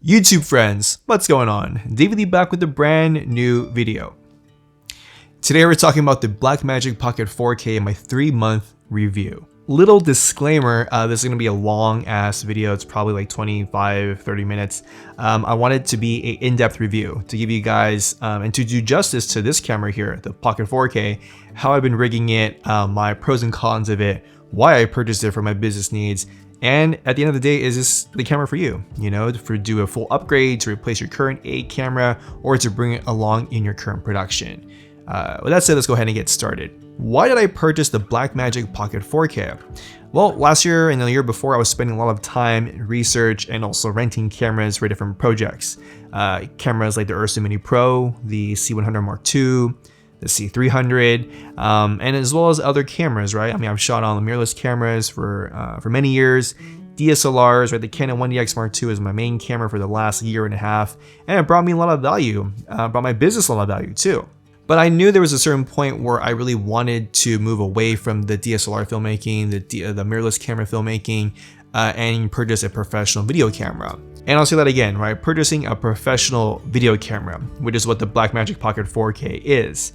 YouTube friends, what's going on? DVD back with a brand new video. Today we're talking about the Blackmagic Pocket 4K in my 3-month review. Little disclaimer, this is going to be a long ass video. It's probably like 25-30 minutes. I want it to be an in-depth review to give you guys and to do justice to this camera here, the Pocket 4K, how I've been rigging it, my pros and cons of it, why I purchased it for my business needs. And at the end of the day, is this the camera for you? You know, to do a full upgrade, to replace your current 8 camera, or to bring it along in your current production. With that said, let's go ahead and get started. Why did I purchase the Blackmagic Pocket 4K? Well, last year and the year before, I was spending a lot of time in research and also renting cameras for different projects. Cameras like the Ursa Mini Pro, the C100 Mark II, the C300, and as well as other cameras, right? I mean, I've shot on the mirrorless cameras for many years. DSLRs, right? The Canon 1DX Mark II is my main camera for the last year and a half, and it brought me a lot of value, brought my business a lot of value too. But I knew there was a certain point where I really wanted to move away from the DSLR filmmaking, the mirrorless camera filmmaking, and purchase a professional video camera. And I'll say that again, right? Purchasing a professional video camera, which is what the Blackmagic Pocket 4K is.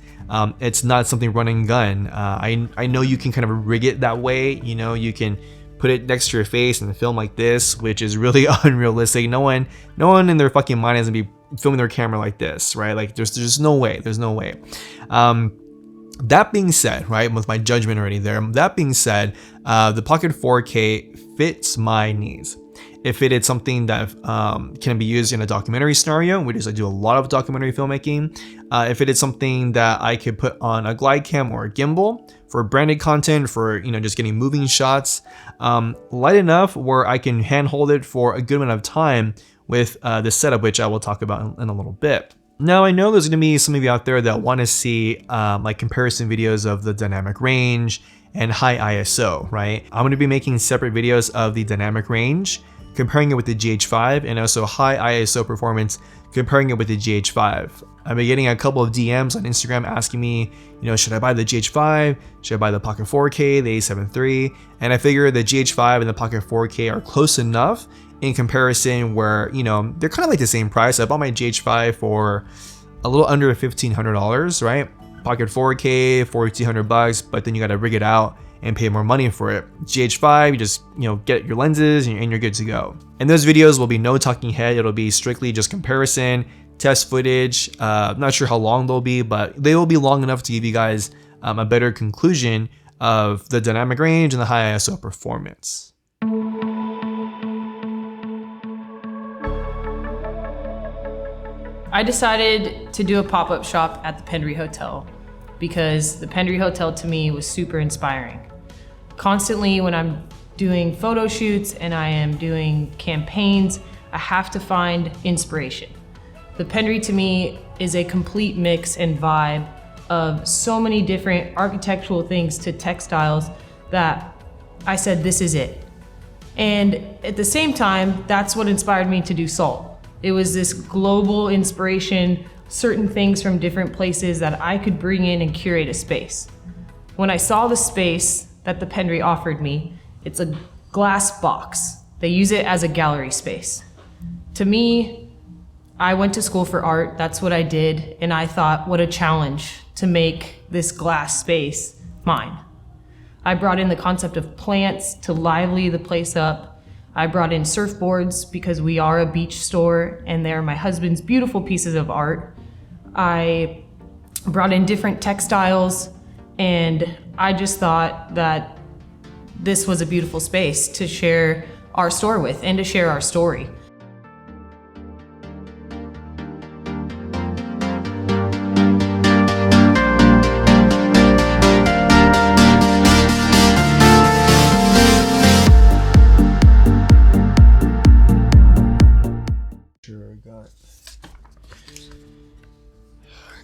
It's not something run and gun. I know you can kind of rig it that way. You know, you can put it next to your face and film like this, which is really unrealistic. No one in their fucking mind is gonna be filming their camera like this, right? Like there's no way. There's no way. That being said, right, with my judgment already there, that being said, the Pocket 4K fits my needs. It fitted something that can be used in a documentary scenario, which is I do a lot of documentary filmmaking. If it is something that I could put on a glide cam or a gimbal for branded content, for just getting moving shots, light enough where I can handhold it for a good amount of time with the setup, which I will talk about in a little bit. Now, I know there's going to be some of you out there that want to see like comparison videos of the dynamic range and high ISO, right? I'm going to be making separate videos of the dynamic range, comparing it with the GH5, and also high ISO performance, comparing it with the GH5. I've been getting a couple of DMs on Instagram asking me, should I buy the GH5? Should I buy the Pocket 4K, the A7 III? And I figure the GH5 and the Pocket 4K are close enough in comparison where, they're kind of like the same price. I bought my GH5 for a little under $1,500, right? Pocket 4K, $1,400, but then you got to rig it out and pay more money for it. GH5, you just get your lenses and you're good to go. And those videos will be no talking head. It'll be strictly just comparison, test footage. I'm not sure how long they'll be, but they will be long enough to give you guys a better conclusion of the dynamic range and the high ISO performance. I decided to do a pop-up shop at the Pendry Hotel because the Pendry Hotel to me was super inspiring. Constantly when I'm doing photo shoots and I am doing campaigns, I have to find inspiration. The Pendry to me is a complete mix and vibe of so many different architectural things to textiles that I said, this is it. And at the same time, that's what inspired me to do Salt. It was this global inspiration, certain things from different places that I could bring in and curate a space. When I saw the space that the Pendry offered me, it's a glass box. They use it as a gallery space. To me, I went to school for art, that's what I did, and I thought, what a challenge to make this glass space mine. I brought in the concept of plants to lively the place up. I brought in surfboards because we are a beach store and they're my husband's beautiful pieces of art. I brought in different textiles and I just thought that this was a beautiful space to share our store with and to share our story.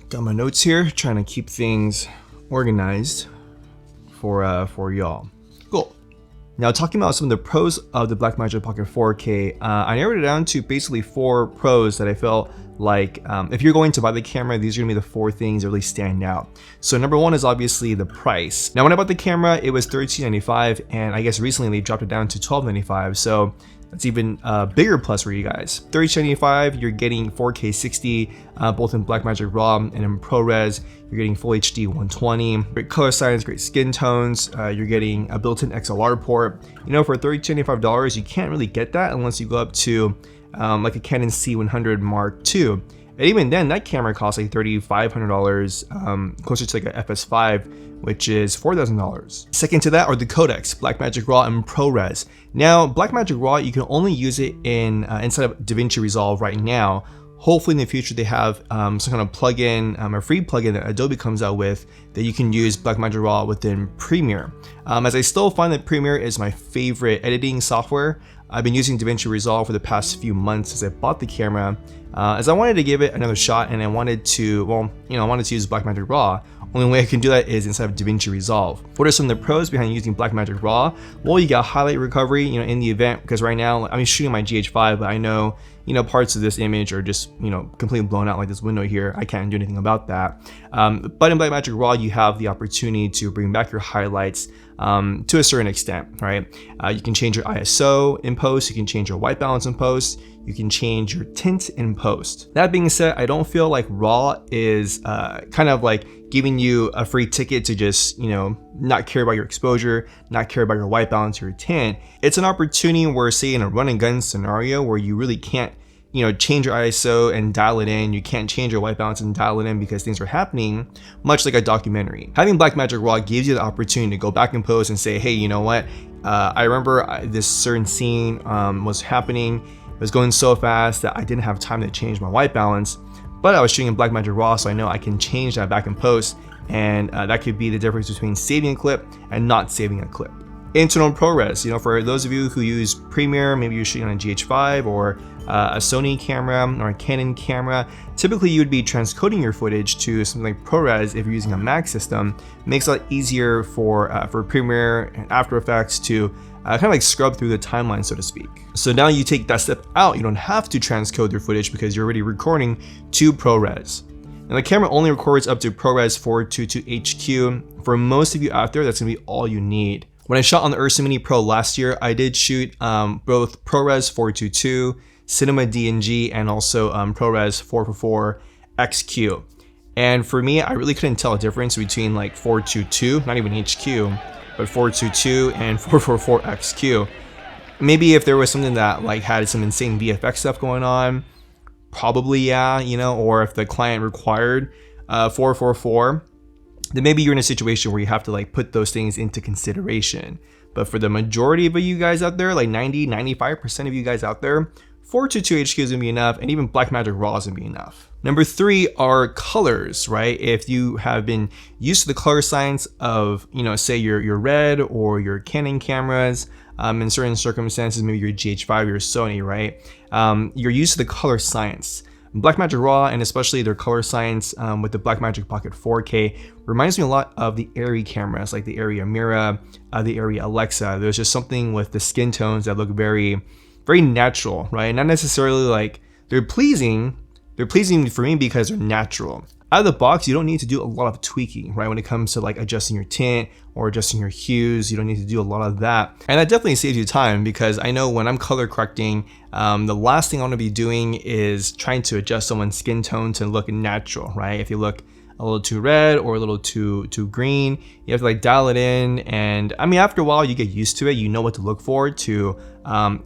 Got my notes here, trying to keep things organized for y'all. Cool. Now, talking about some of the pros of the Blackmagic Pocket 4K, I narrowed it down to basically 4 pros that I felt like if you're going to buy the camera, these are gonna be the 4 things that really stand out. So number 1 is obviously the price. Now, when I bought the camera, it was $13.95, and I guess recently they dropped it down to $12.95. So That's even a bigger plus for you guys. 3075, you're getting 4K 60, both in Blackmagic RAW and in ProRes. You're getting Full HD 120, great color science, great skin tones. You're getting a built-in XLR port. You know, for $3075, you can't really get that unless you go up to like a Canon C100 Mark II. And even then, that camera costs like $3,500, closer to like a FS5, which is $4,000. Second to that are the codecs, Blackmagic RAW and ProRes. Now, Blackmagic RAW, you can only use it in inside of DaVinci Resolve right now. Hopefully in the future they have some kind of plugin, a free plugin that Adobe comes out with that you can use Blackmagic RAW within Premiere. As I still find that Premiere is my favorite editing software. I've been using DaVinci Resolve for the past few months since I bought the camera, as I wanted to give it another shot, and I wanted to, well, you know, I wanted to use Blackmagic RAW. Only way I can do that is inside of DaVinci Resolve. What are some of the pros behind using Blackmagic RAW? Well, you got highlight recovery, you know, in the event, because right now I'm shooting my GH5, but I know, you know, parts of this image are just, you know, completely blown out, like this window here. I can't do anything about that. But in Blackmagic RAW, you have the opportunity to bring back your highlights to a certain extent, right? You can change your ISO in post, you can change your white balance in post, you can change your tint in post. That being said, I don't feel like RAW is kind of like giving you a free ticket to just, you know, not care about your exposure, not care about your white balance or your tint. It's an opportunity where, say in a run and gun scenario where you really can't, you know, change your ISO and dial it in, you can't change your white balance and dial it in because things are happening, much like a documentary. Having Blackmagic RAW gives you the opportunity to go back and post and say, hey, you know what, I remember this certain scene was happening, it was going so fast that I didn't have time to change my white balance, but I was shooting in Blackmagic RAW, so I know I can change that back in post, and that could be the difference between saving a clip and not saving a clip. Internal ProRes, you know, for those of you who use Premiere, maybe you're shooting on a GH5 or a Sony camera or a Canon camera, typically you would be transcoding your footage to something like ProRes if you're using a Mac system. It makes it a lot easier for Premiere and After Effects to kind of like scrub through the timeline, so to speak. So now you take that step out, you don't have to transcode your footage because you're already recording to ProRes. Now the camera only records up to ProRes 422 HQ. For most of you out there, that's gonna be all you need. When I shot on the Ursa Mini Pro last year, I did shoot both ProRes 422, Cinema DNG, and also ProRes 444 XQ. And for me, I really couldn't tell a difference between like 422, not even HQ, but 422 and 444 XQ. Maybe if there was something that like had some insane VFX stuff going on, probably yeah, you know, or if the client required 444, then maybe you're in a situation where you have to like put those things into consideration. But for the majority of you guys out there, like 95% of you guys out there, 422 HQ is gonna be enough, and even Blackmagic RAW is gonna be enough. Number 3 are colors, right? If you have been used to the color science of, you know, say your Red or your Canon cameras, in certain circumstances, maybe your GH5 or your Sony, right? You're used to the color science. Blackmagic RAW, and especially their color science with the Blackmagic Pocket 4K, reminds me a lot of the Arri cameras, like the Arri Amira, the Arri Alexa. There's just something with the skin tones that look very, very natural, right? Not necessarily like they're pleasing for me because they're natural. Out of the box, you don't need to do a lot of tweaking, right? When it comes to like adjusting your tint or adjusting your hues, you don't need to do a lot of that. And that definitely saves you time, because I know when I'm color correcting, the last thing I want to be doing is trying to adjust someone's skin tone to look natural, right? If you look a little too red or a little too green, you have to like dial it in. And I mean, after a while you get used to it, you know what to look for to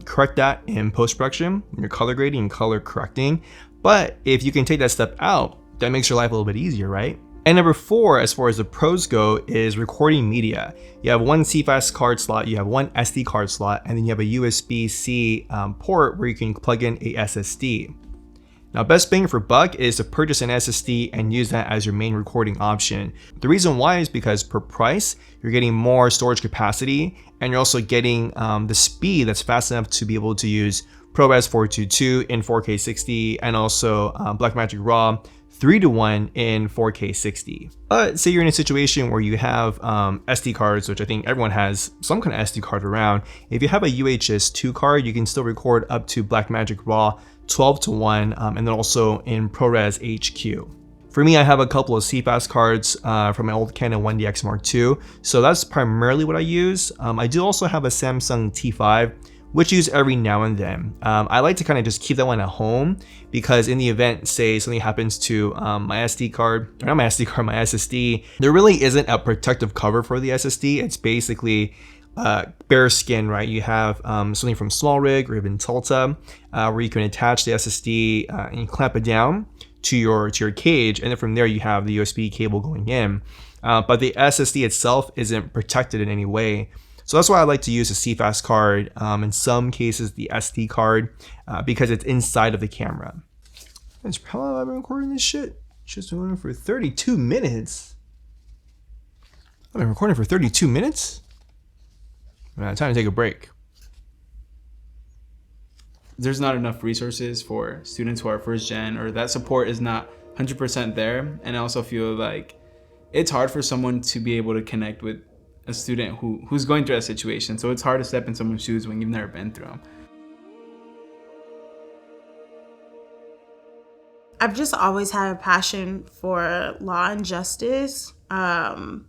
correct that in post-production when you're color grading and color correcting. But if you can take that step out, that makes your life a little bit easier, right? And number 4, as far as the pros go, is recording media. You have one CFast card slot, you have one SD card slot, and then you have a USB-C port where you can plug in a SSD. Now, best bang for buck is to purchase an SSD and use that as your main recording option. The reason why is because per price, you're getting more storage capacity, and you're also getting the speed that's fast enough to be able to use ProRes 422 in 4K 60, and also Blackmagic RAW 3:1 in 4K 60. Say you're in a situation where you have SD cards, which I think everyone has some kind of SD card around. If you have a UHS 2 card, you can still record up to Blackmagic RAW 12:1, and then also in ProRes HQ. For me, I have a couple of CFast cards from my old Canon 1DX Mark II, so that's primarily what I use. I do also have a Samsung T5, which I use every now and then. I like to kind of just keep that one at home because in the event, say something happens to my SD card, or not my SD card, my SSD, there really isn't a protective cover for the SSD. It's basically bare skin, right? You have something from SmallRig or even Tulta where you can attach the SSD and you clamp it down to your cage, and then from there you have the USB cable going in. But the SSD itself isn't protected in any way. So that's why I like to use a CFast card, in some cases the SD card, because it's inside of the camera. How long have I been recording this shit? Just been recording for 32 minutes. I've been recording for 32 minutes? Time to take a break. There's not enough resources for students who are first gen, or that support is not 100% there. And I also feel like it's hard for someone to be able to connect with a student who's going through that situation. So it's hard to step in someone's shoes when you've never been through them. I've just always had a passion for law and justice. I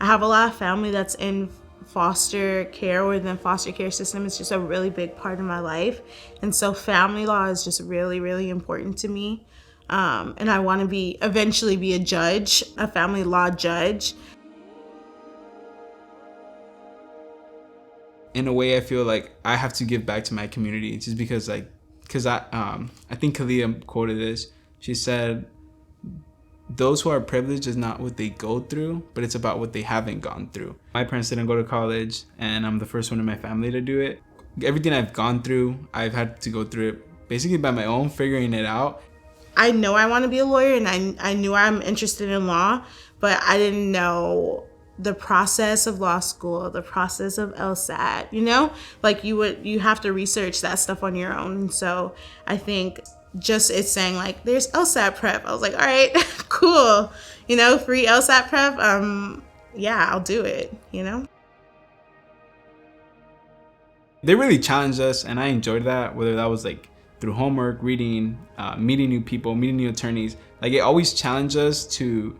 have a lot of family that's in foster care, or the foster care system is just a really big part of my life. And so family law is just really, really important to me. And I want to eventually be a judge, a family law judge. In a way, I feel like I have to give back to my community, just because I think Kalia quoted this. She said, "Those who are privileged is not what they go through, but it's about what they haven't gone through." My parents didn't go to college, and I'm the first one in my family to do it. Everything I've gone through, I've had to go through it basically by my own, figuring it out. I know I want to be a lawyer, and I knew I'm interested in law, but I didn't know the process of law school, the process of LSAT, like you have to research that stuff on your own. And so I think just it's saying like, there's LSAT prep. I was like, all right, cool. Free LSAT prep. Yeah, I'll do it, They really challenged us, and I enjoyed that, whether that was like through homework, reading, meeting new people, meeting new attorneys. Like, it always challenged us to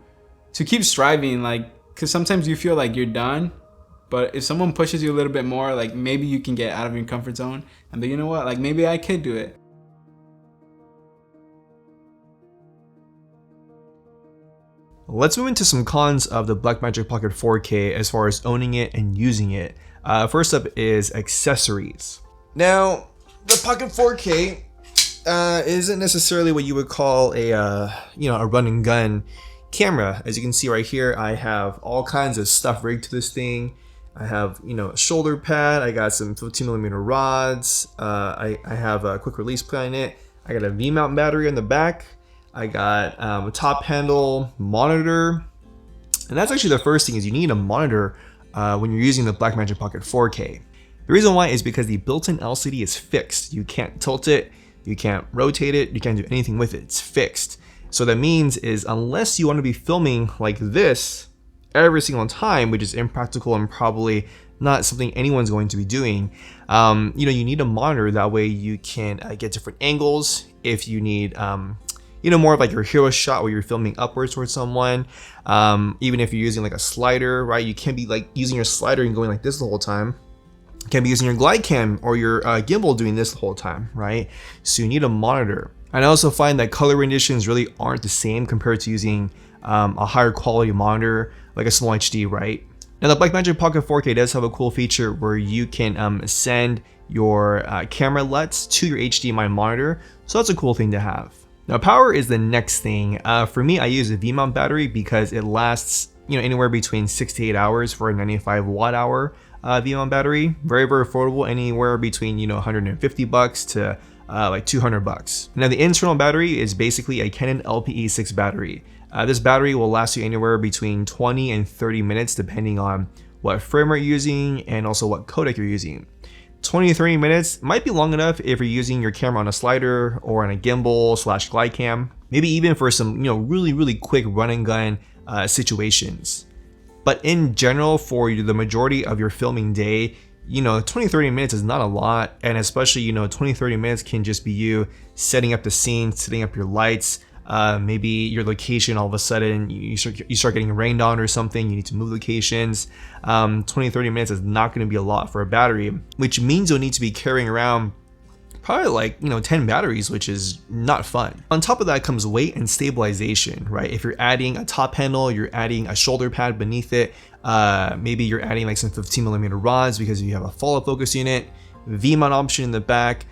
keep striving, like, because sometimes you feel like you're done, but if someone pushes you a little bit more, like, maybe you can get out of your comfort zone, and then, you know what, like, maybe I could do it. Let's move into some cons of the Blackmagic Pocket 4K as far as owning it and using it. First up is accessories. Now, the Pocket 4K isn't necessarily what you would call a run and gun camera. As you can see right here, I have all kinds of stuff rigged to this thing. I have, a shoulder pad. I got some 15mm rods. I have a quick release plate in it. I got a V-mount battery on the back. I got a top handle monitor. And that's actually the first thing, is you need a monitor when you're using the Blackmagic Pocket 4K. The reason why is because the built-in LCD is fixed. You can't tilt it, you can't rotate it, you can't do anything with it. It's fixed. So that means is, unless you want to be filming like this every single time, which is impractical and probably not something anyone's going to be doing, you need a monitor. That way you can get different angles. If you need more of like your hero shot where you're filming upwards towards someone, even if you're using like a slider, right? You can't be like using your slider and going like this the whole time. You can't be using your glide cam or your gimbal doing this the whole time, right? So you need a monitor. And I also find that color renditions really aren't the same compared to using a higher quality monitor like a small HD, right? Now the Blackmagic Pocket 4K does have a cool feature where you can send your camera LUTs to your HDMI monitor, so that's a cool thing to have. Now power is the next thing. For me, I use a V-mount battery because it lasts anywhere between 6 to 8 hours for a 95 watt hour V-mount battery. Very, very affordable, anywhere between $150 to like $200. Now the internal battery is basically a Canon LPE6 battery. This battery will last you anywhere between 20 and 30 minutes depending on what frame rate you're using and also what codec you're using. 20 to 30 minutes might be long enough if you're using your camera on a slider or on a gimbal / glide cam, maybe even for some really, really quick run and gun situations. But in general, for the majority of your filming day, 20-30 minutes is not a lot, and especially 20-30 minutes can just be you setting up the scene, setting up your lights, maybe your location, all of a sudden you start getting rained on or something, you need to move locations. 20-30 minutes is not going to be a lot for a battery, which means you'll need to be carrying around probably like 10 batteries, which is not fun. On top of that comes weight and stabilization, right? If you're adding a top handle, you're adding a shoulder pad beneath it, maybe you're adding like some 15mm rods because you have a follow focus unit, V-mount option in the back,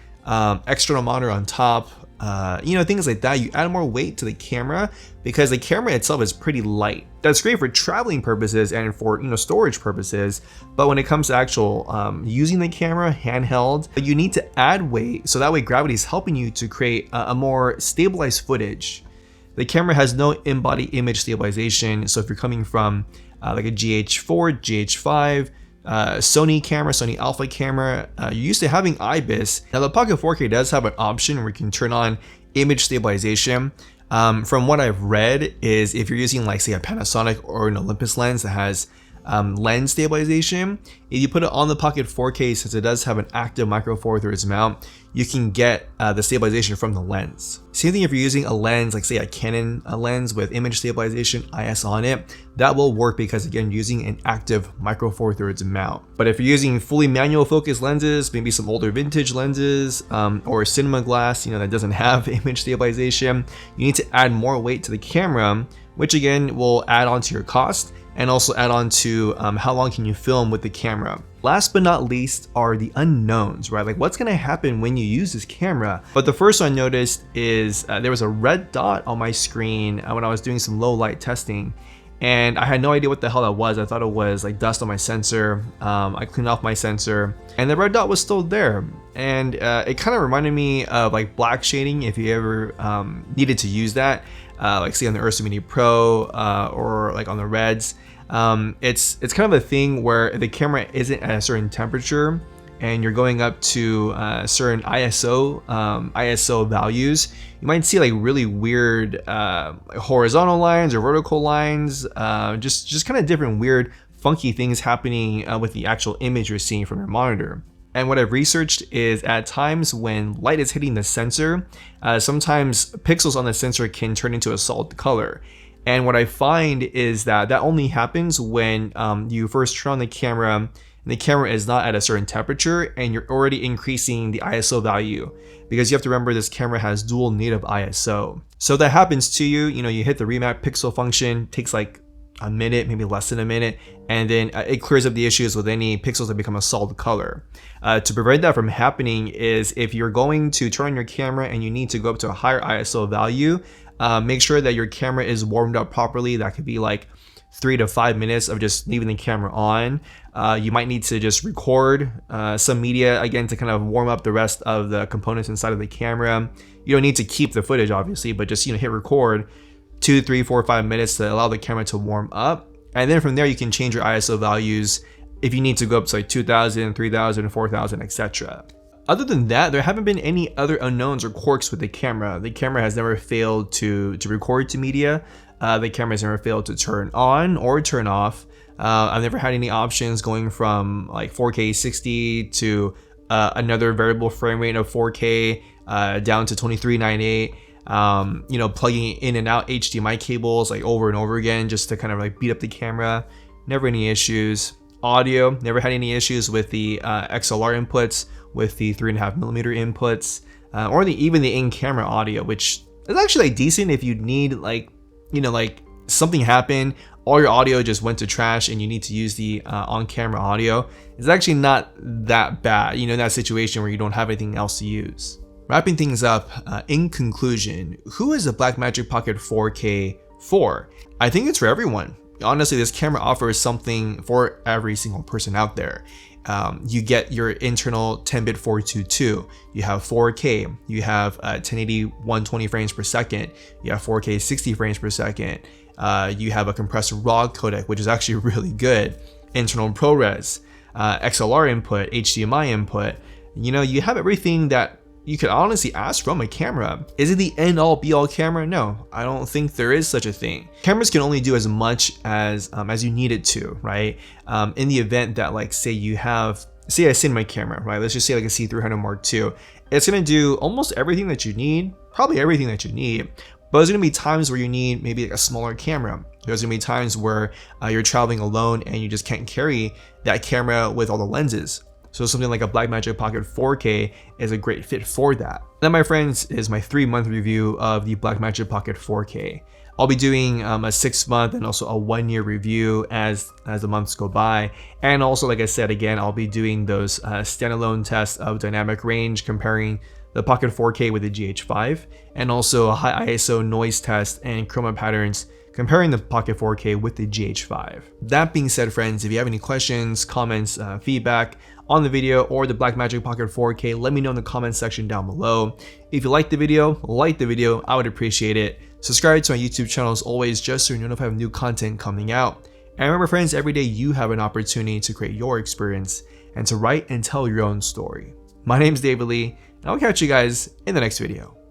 external monitor on top, things like that. You add more weight to the camera because the camera itself is pretty light. That's great for traveling purposes and for storage purposes, but when it comes to actual using the camera handheld, you need to add weight so that way gravity is helping you to create a more stabilized footage. The camera has no in-body image stabilization, so if you're coming from like a GH4, GH5, Sony camera, Sony Alpha camera, you're used to having IBIS. Now the Pocket 4K does have an option where you can turn on image stabilization. From what I've read is if you're using like say a Panasonic or an Olympus lens that has lens stabilization, if you put it on the Pocket 4K, since it does have an active micro four thirds mount, you can get the stabilization from the lens. Same thing if you're using a lens like say a Canon lens with image stabilization IS on it, that will work because again using an active micro four thirds mount. But if you're using fully manual focus lenses, maybe some older vintage lenses or cinema glass that doesn't have image stabilization, you need to add more weight to the camera, which again will add on to your cost and also add on to how long can you film with the camera. Last but not least are the unknowns, right? Like what's gonna happen when you use this camera? But the first one I noticed is there was a red dot on my screen when I was doing some low light testing, and I had no idea what the hell that was. I thought it was like dust on my sensor. I cleaned off my sensor and the red dot was still there. And it kind of reminded me of like black shading if you ever needed to use that. Like say on the Ursa Mini Pro or like on the Reds. It's kind of a thing where the camera isn't at a certain temperature and you're going up to certain ISO values, you might see like really weird horizontal lines or vertical lines, just kind of different weird funky things happening with the actual image you're seeing from your monitor. And what I've researched is at times when light is hitting the sensor, sometimes pixels on the sensor can turn into a solid color. And what I find is that only happens when you first turn on the camera and the camera is not at a certain temperature and you're already increasing the ISO value, because you have to remember this camera has dual native ISO. So if that happens to you, you hit the remap pixel function, takes like a minute, maybe less than a minute, and then it clears up the issues with any pixels that become a solid color. To prevent that from happening is if you're going to turn on your camera and you need to go up to a higher ISO value, make sure that your camera is warmed up properly. That could be like 3 to 5 minutes of just leaving the camera on. You might need to just record some media again to kind of warm up the rest of the components inside of the camera. You don't need to keep the footage obviously, but just hit record 2, 3, 4, 5 minutes to allow the camera to warm up. And then from there you can change your ISO values if you need to go up to like 2000, 3000, 4000, etc. Other than that, there haven't been any other unknowns or quirks with the camera. The camera has never failed to record to media. The camera has never failed to turn on or turn off. I've never had any options going from like 4K 60 to another variable frame rate of 4K down to 2398. Plugging in and out HDMI cables like over and over again just to kind of like beat up the camera. Never any issues. Audio, never had any issues with the XLR inputs, with the 3.5mm inputs, or even the in-camera audio, which is actually like decent if you need like something happened, all your audio just went to trash and you need to use the on-camera audio. It's actually not that bad, in that situation where you don't have anything else to use. Wrapping things up, in conclusion, who is the Blackmagic Pocket 4K for? I think it's for everyone. Honestly, this camera offers something for every single person out there. You get your internal 10-bit 422, you have 4K, you have 1080 120 frames per second, you have 4K 60 frames per second, you have a compressed RAW codec, which is actually really good, internal PRORES, XLR input, HDMI input. You have everything that you could honestly ask from a camera. Is it the end-all be-all camera? No, I don't think there is such a thing. Cameras can only do as much as you need it to, right? In the event that like say a cinema camera, right? Let's just say like a C300 Mark II. It's gonna do almost everything that you need, probably everything that you need, But there's gonna be times where you need maybe like a smaller camera. There's gonna be times where you're traveling alone and you just can't carry that camera with all the lenses. So something like a Blackmagic Pocket 4K is a great fit for that. That, my friends, is my 3-month review of the Blackmagic Pocket 4K. I'll be doing a 6-month and also a 1-year review as the months go by. And also, like I said, again, I'll be doing those standalone tests of dynamic range, comparing the Pocket 4K with the GH5, and also a high ISO noise test and chroma patterns, comparing the Pocket 4K with the GH5. That being said, friends, if you have any questions, comments, feedback on the video or the Blackmagic Pocket 4K, let me know in the comment section down below. If you like the video, I would appreciate it. Subscribe to my YouTube channel as always, just so you're notified of new content coming out. And remember, friends, every day you have an opportunity to create your experience and to write and tell your own story. My name is David Lee, and I'll catch you guys in the next video.